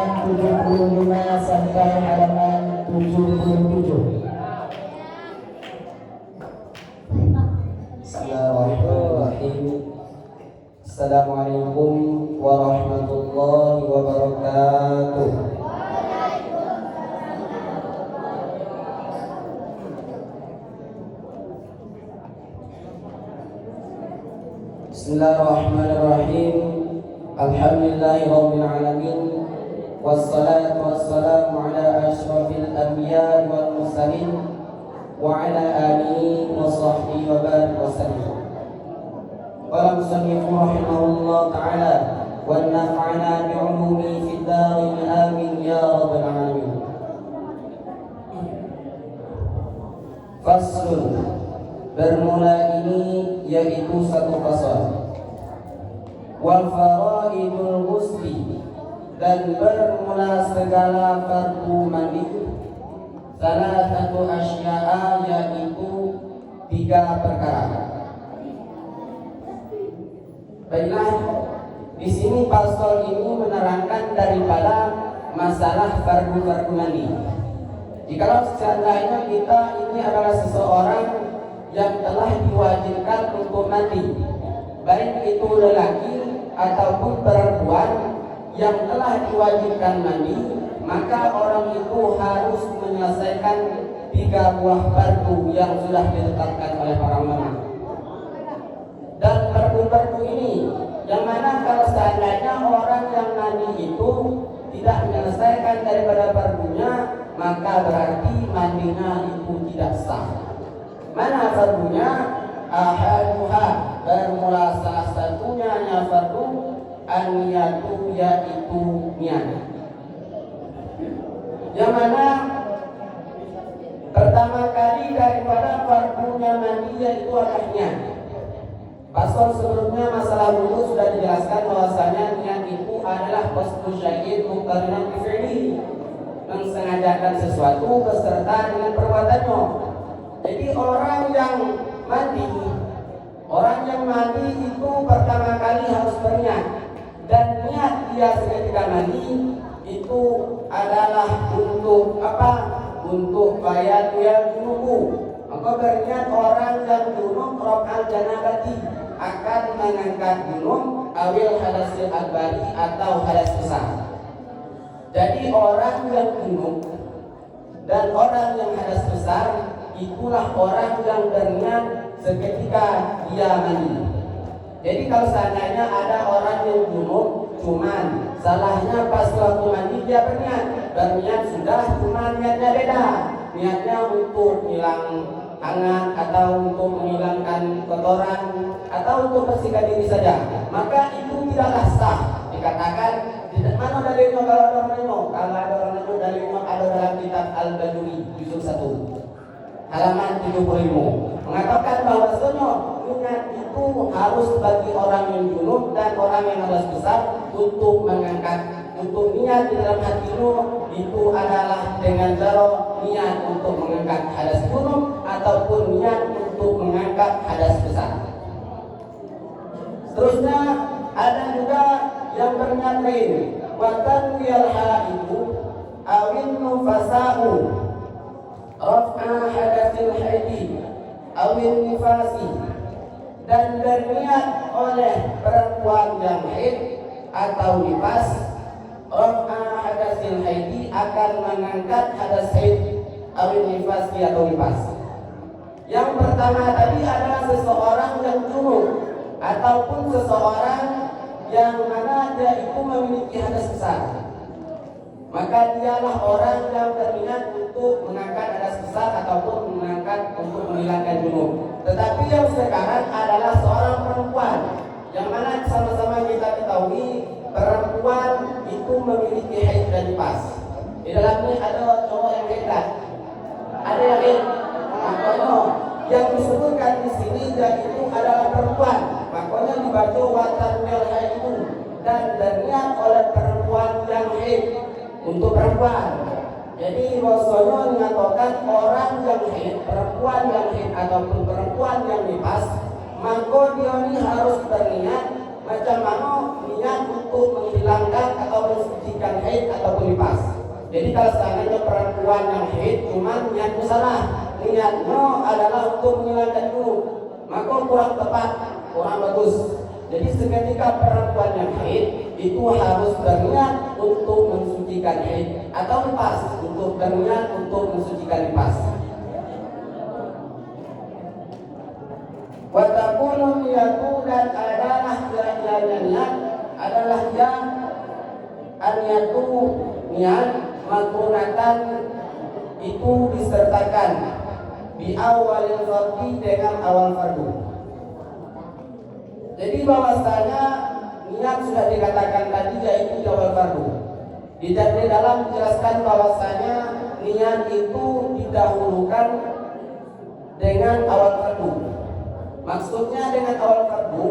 halaman 75 sampai halaman 77. Bismillahirrahmanirrahim. Assalamualaikum warahmatullahi wabarakatuh. Bismillahirrahmanirrahim. Alhamdulillahirabbil alamin. Wassalatu wassalamu ala asyrafil anbiya'i wal mursalin wa ala alihi wa sahbihi wa barik wa sallam. Qala musannif rahimahullah ta'ala wa nafa'ana bi'ulumi fid darin amin ya rabbal alamin. Faslun, bermula ini yaitu satu fasal. Wal faraidul ghusli, dan bermula segala fardu mandi. Salah satu asya'a, yaitu 3 perkara. Baiklah, di sini pasal ini menerangkan daripada masalah fardu mandi. Jikalau seandainya kita ini adalah seseorang yang telah diwajibkan untuk mandi, baik itu lelaki ataupun perempuan yang telah diwajibkan mandi, maka orang itu harus menyelesaikan 3 buah fardu yang sudah ditetapkan oleh para ulama. Dan fardu ini, yang mana kalau seandainya orang yang mandi itu tidak menyelesaikan daripada fardunya, maka berarti mandinya itu tidak sah. Mana fardunya? Ahaduha, bermula salah satunya fardu an-niyatu, yaitu niat. Yang mana pertama kali daripada fardunya mandi yaitu adalah niat. Pasal sebelumnya masalah wudu sudah dijelaskan bahwasanya niat itu adalah qasdu syai'in muqtarinan bi fi'lihi, mensengajakan sesuatu beserta dengan perbuatannya. Jadi orang yang mandi itu pertama kali harus berniat, dan niat dia ketika mandi itu adalah untuk apa? Untuk bayat yang junubu. Maka berniat orang yang junub raf'al janabati, akan mengangkat junub awil hadasil akbari atau hadas besar. Jadi orang yang junub dan orang yang hadas besar itulah orang yang berniat seketika dia mandi. Jadi kalau seandainya ada orang yang junub, cuman salahnya pas waktu mandi dia berniat sudah, cuman niatnya beda. Niatnya untuk hilang hangat atau untuk menghilangkan kotoran atau untuk bersihkan diri saja, maka itu tidaklah sah. Dikatakan tidak, mana dalilnya kalau ada orangnya? Kalau ada orangnya, dalilnya ada dalam kitab Al-Bajuri juz 1 halaman 75, mengatakan bahwasanya niat itu harus bagi orang yang junub dan orang yang hadas besar untuk mengangkat. Untuk niat di dalam hatimu itu adalah dengan cara niat untuk mengangkat hadas junub ataupun niat untuk mengangkat hadas besar. Seterusnya ada juga yang berniat lain, watan wiyal haidu awin nufasa'u raf'a hadasil haidi awin nifasi, dan berniat oleh perempuan yang haid atau nifas raf'a hadasil haidi, akan mengangkat hadas haid awin nifasi atau nifas. Yang pertama tadi adalah seseorang yang junub ataupun seseorang yang mana dia itu memiliki hadas besar, maka dialah orang yang berniat untuk mengangkat hadas besar ataupun mengangkat untuk menghilangkan junub. Tetapi yang sekarang adalah seorang perempuan, yang mana sama-sama kita ketahui perempuan itu memiliki haid dan nifas. Di dalamnya ada cowok yang haid, ada yang haid. Makanya yang disebutkan di sini yaitu adalah perempuan. Makanya dibaca watan wiyal haidu, dan berniat oleh perempuan yang haid untuk perempuan. Jadi Rasulullah mengatakan orang yang haid, perempuan yang haid ataupun perempuan yang nifas, maka dia ini harus berniat macam mana niat untuk menghilangkan atau mensucikan haid haid ataupun nifas. Jadi kalau seandainya perempuan yang haid cuman niatnya salah, niatnya adalah untuk menghilangkan dulu, maka kurang tepat, kurang bagus. Jadi seketika perempuan yang haid itu harus berniat untuk mensucikan haid atau nifas, untuk berniat untuk mensucikan nifas. Watakunu niyatu, dan adalah niat adalah yang aniyatu niat makrunatan itu disertakan di awalil fardi dengan awal fardu. Jadi bahwasanya niat sudah dikatakan tadi yaitu di awal fardu. Di dalam menjelaskan bahwasanya niat itu didahulukan dengan awal fardu. Maksudnya dengan awal fardu,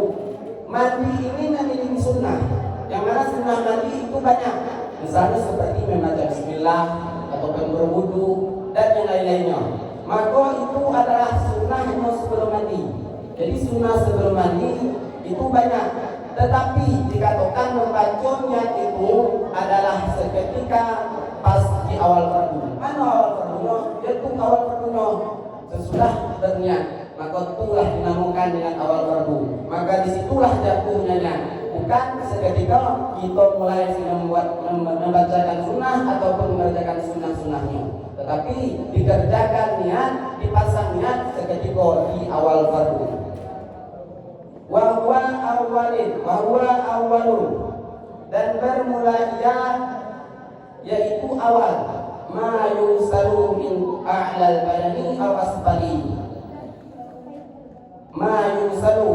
mandi ini menjadi sunnah. Yang mana sunnah mandi itu banyak. Misalnya seperti membaca bismillah ataupun berwudu dan yang lain-lainnya. Maka itu adalah sunnah sebelum mandi. Jadi sunnah sebelum mandi itu banyak. Tetapi dikatakan membaca niat itu adalah seketika pas di awal fardu. Mana awal fardunya? Yaitu awal fardunya sesudah berniat. Maka itulah dinamakan dengan awal fardu. Maka disitulah jatuhnya niat. Bukan seketika kita mulai membacakan sunnah ataupun mengerjakan sunnah-sunnahnya, tetapi dikerjakan niat, dipasang niat seketika di awal fardu. Wahwa awalun, dan bermula ia yaitu awal ma yusalu min a'lal badani aw asfali. Ma yusalu,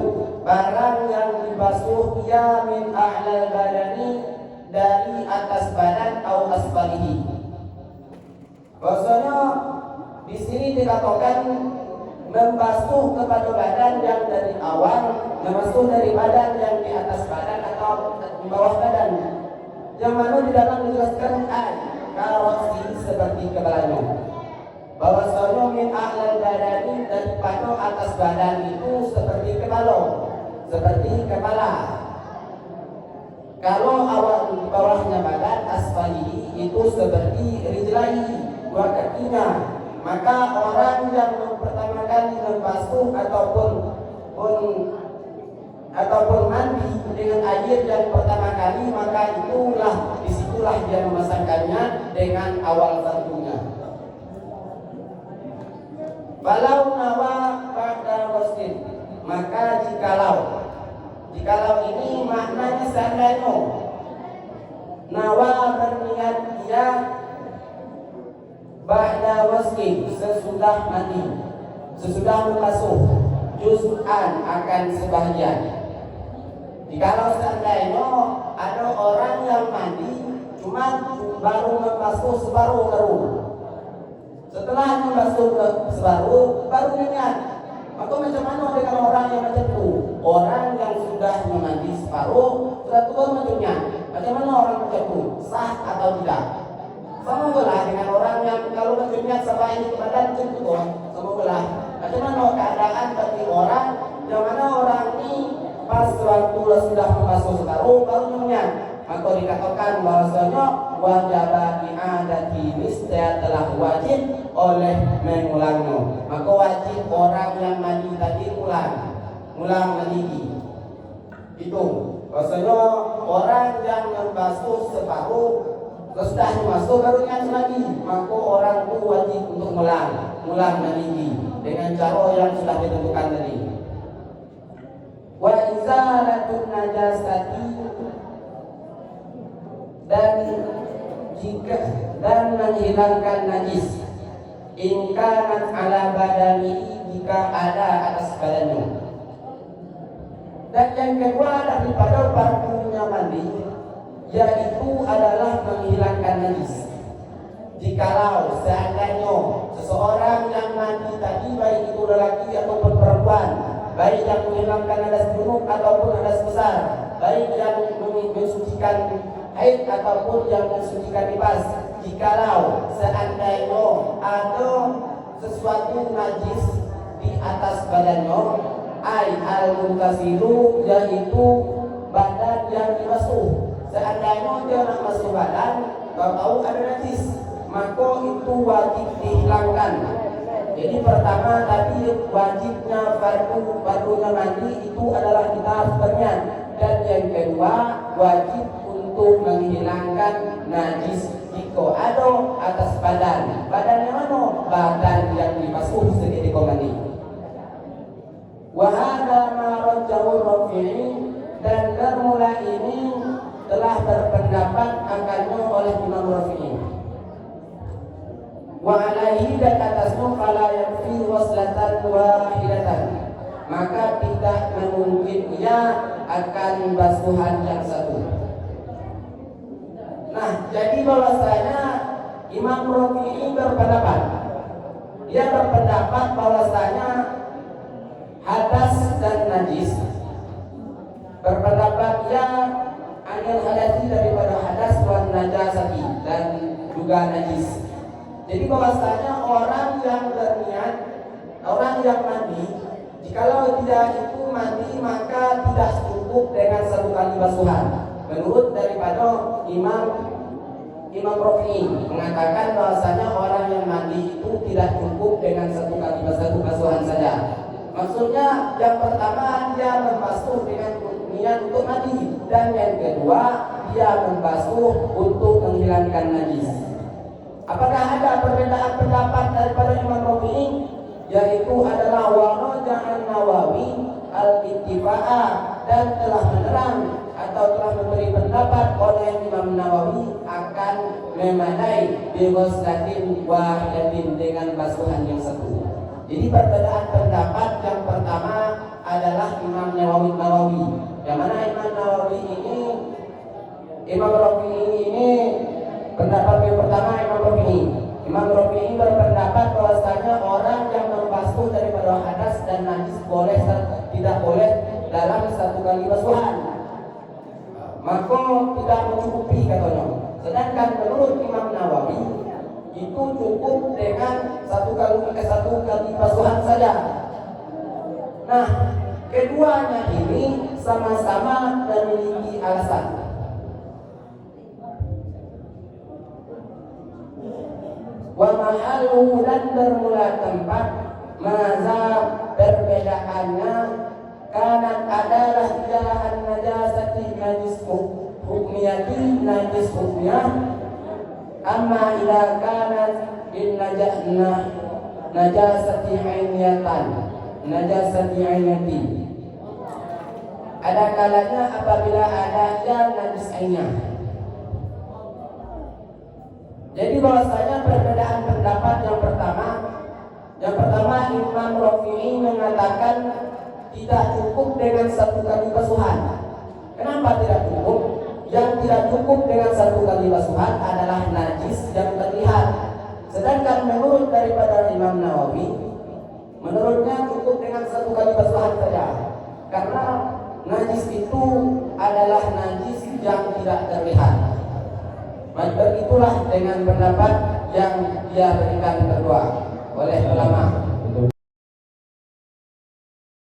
barang yang dibasuh ia min a'lal badani, dari atas badan atau asfalihi. Bahwasanya di sini dikatakan membasuh kepada badan yang dari awal, membasuh dari badan yang di atas badan atau di bawah badan. Yang mana di dalam menjelaskan karosi seperti kepalanya. Bahwasanya min a'lal badani, daripada atas badan itu seperti kepala, seperti kepala. Kalau awal di bawahnya badan, asfali itu seperti rijlai, dua kakinya. Maka orang yang pertama kali membasuh ataupun mandi dengan air yang pertama kali, maka disitulah dia memasangkannya dengan awal fardunya. Walau nawa ba'da wasdin, maka jikalau ini maknanya seandainya nawa berniat dia ba'da wasdin, sesudah mandi, sesudah membasuh, juz'an akan sebahagian. Jikalau seandainya ada orang yang mandi cuma baru membasuh separuh keruh, setelah membasuh separuh baru niat, maka macam mana dengan orang yang macam itu? Orang yang sudah mandi separuh sudah turun macamnya, macam mana orang macam itu? Sah atau tidak? Sama belah dengan orang yang kalau macamnya sampai ini ke badan macam itu, sama belah. Macam mana keadaan bagi orang yang mana orang ini pas waktu sudah membasuh separuh baru niat? Maka dikatakan bahwasanya wajib i'adati, niscaya telah wajib oleh mengulangnya. Maka wajib orang yang mandi tadi ulang mandi. Itu bahwasanya orang yang membasuh separuh sudah membasuh baru niat lagi, maka orang itu wajib untuk ulang mandi dengan cara yang sudah ditentukan tadi. Wa izalatun najasati, dan menghilangkan najis, ingkanat ala badani, jika ada atas badannya. Dan yang kedua daripada fardunya mandi, yaitu adalah menghilangkan najis. Jikalau seandainya seseorang yang mandi tadi, baik itu lelaki ataupun perempuan, baik yang menghilangkan hadas junub ataupun hadas besar, baik yang mensucikan haid ataupun yang mensucikan nifas, jikalau seandainya ada sesuatu najis di atas badannya, al-muntasilu, yaitu badan yang dibasuh, seandainya dia nak masuk badan, tahu ada najis, maka itu wajib dihilangkan. Jadi pertama tadi wajibnya fardunya mandi itu adalah kita harus berniat, dan yang kedua wajib untuk menghilangkan najis jika ada atas badan. Badan yang mana? Badan yang dibasuh seketika mandi. Wa hadza ma rajjahu Rafi'i, dan bermula ini telah berpendapat akannya oleh Imam Rafi'i. Wa alaihi, dan atasnya fala yakfi waslatan wahidatan, maka tidak memungkinkan ia akan basuhan yang satu. Nah, jadi bahwasanya Imam Rafi'i berpendapat, dia berpendapat bahwasanya hadas dan najis, berpendapat ia anil hadasi daripada hadas wan najasati, dan juga najis. Jadi bahwasanya orang yang berniat, orang yang mandi, jikalau tidak itu mandi maka tidak cukup dengan satu kali basuhan. Menurut daripada Imam Rafi'i mengatakan bahwasanya orang yang mandi itu tidak cukup dengan satu kali basuhan saja. Maksudnya yang pertama dia membasuh dengan niat untuk mandi, dan yang kedua dia membasuh untuk menghilangkan najis. Apakah ada perbedaan pendapat daripada Imam Rafi'i? Yaitu adalah Waraja'an Nawawi al-ittifa'a, dan telah menerang atau telah memberi pendapat oleh Imam Nawawi akan memadai biwaslatin wahidatin, dengan basuhan yang satu. Jadi perbedaan pendapat yang pertama adalah Imam Nawawi. Yang mana Imam Rafi'i ini pendapat yang pertama Imam Rafi'i berpendapat bahwasanya orang yang membasuh daripada hadas dan najis boleh tidak boleh dalam satu kali basuhan, maka tidak mencukupi katanya. Sedangkan menurut Imam Nawawi itu cukup dengan satu kali basuhan saja. Nah, keduanya ini sama-sama memiliki alasan. Wa mahallu, dan bermula tempat maza perbedaannya kanat adalah jalan najasati najis hukmiyati, najis hukmiyah, amma ila kanat bin najasati ainiyatan, najasati ainiyati, ada kalanya apabila ada yang najis ainiyah. Jadi bahwasanya perbedaan pendapat yang pertama Imam Rafi'i mengatakan tidak cukup dengan satu kali basuhan. Kenapa tidak cukup? Yang tidak cukup dengan satu kali basuhan adalah najis yang terlihat. Sedangkan menurut daripada Imam Nawawi, menurutnya cukup dengan satu kali basuhan saja. Karena najis itu adalah najis yang tidak terlihat. Maka itulah dengan pendapat yang dia berikan kedua oleh ulama.